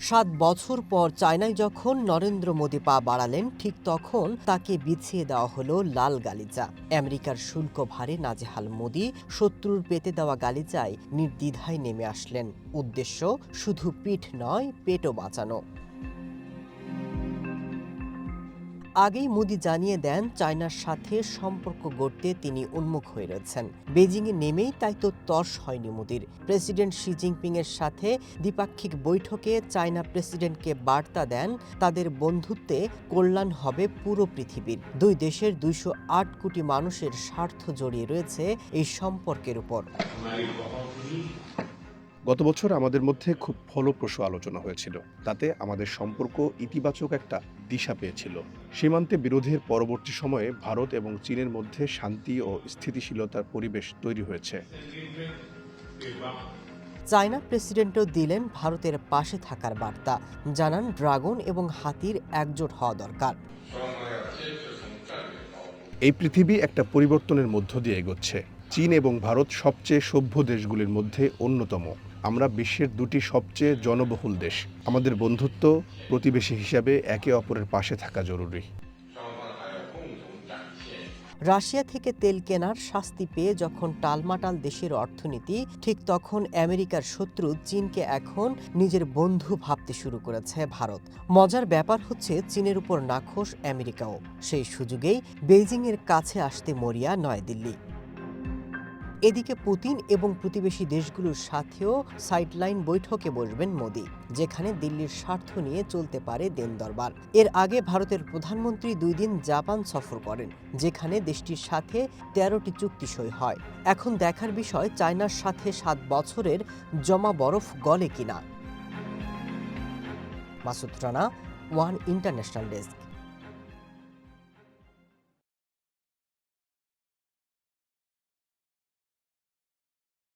7 বছর পর চায়নায় যখন নরেন্দ্র মোদি পা বাড়ালেন, ঠিক তখন তাকে বিছিয়ে দেওয়া হলো লাল গালিচা। আমেরিকার শুল্ক ভারে নাজেহাল মোদি শত্রুর পেতে দেওয়া গালিচায় নির্দ্বিধায় নেমে আসলেন। উদ্দেশ্য শুধু পিঠ নয়, পেটও বাঁচানো। আগেই মোদি জানিয়ে দেন চায়নার সাথে সম্পর্ক গড়তে তিনি উন্মুখ হয়ে রয়েছেন। বেজিংয়ে নেমেই তাই তো তর্স হয়নি মোদির। প্রেসিডেন্ট শি জিনপিং এর সাথে দ্বিপাক্ষিক বৈঠকে চায়না প্রেসিডেন্টকে বার্তা দেন তাদের বন্ধুত্বে কল্যাণ হবে পুরো পৃথিবীর। দুই দেশের 208 কোটি মানুষের স্বার্থ জড়িয়ে রয়েছে এই সম্পর্কের উপর। গত বছর আমাদের মধ্যে খুব ফলপ্রসূ আলোচনা হয়েছিল। তাতে আমাদের সম্পর্ক ইতিবাচক একটা দিশা পেয়েছিল। সীমান্তে বিরোধের পরবর্তী সময়ে ভারত এবং চীনের মধ্যে শান্তি ও স্থিতিশীলতার পরিবেশ তৈরি হয়েছে। চায়না প্রেসিডেন্টও দিলেন ভারতের পাশে থাকার বার্তা, জানান ড্রাগন এবং হাতির একজোট হওয়া দরকার। এই পৃথিবী একটা পরিবর্তনের মধ্য দিয়ে এগোচ্ছে। চীন এবং ভারত সবচেয়ে সভ্য দেশগুলির মধ্যে অন্যতম। আমরা বিশ্বের দুটি সবচেয়ে জনবহুল দেশ। আমাদের বন্ধুত্ব প্রতিবেশী হিসাবে একে অপরের পাশে থাকা জরুরি। রাশিয়া থেকে তেল কেনার শাস্তি পেয়ে যখন টালমাটাল দেশের অর্থনীতি, ঠিক তখন আমেরিকার শত্রু চীনকে এখন নিজের বন্ধু ভাবতে শুরু করেছে ভারত। মজার ব্যাপার হচ্ছে, চীনের উপর নাখোশ আমেরিকাও। সেই সুযোগেই বেইজিংয়ের কাছে আসতে মরিয়া নয়াদিল্লি। এদিকে পুতিন এবং প্রতিবেশী দেশগুলোর সাথেও সাইডলাইন বৈঠকে বসবেন মোদি, যেখানে দিল্লির স্বার্থ নিয়ে চলতে পারে দেন দরবার। এর আগে ভারতের প্রধানমন্ত্রী 2 দিন জাপান সফর করেন, যেখানে দেশটির সাথে 13টি চুক্তি সই হয়। এখন দেখার বিষয়, চায়নার সাথে 7 বছরের জমা বরফ গলে কিনা। Masud Rana, one international desk.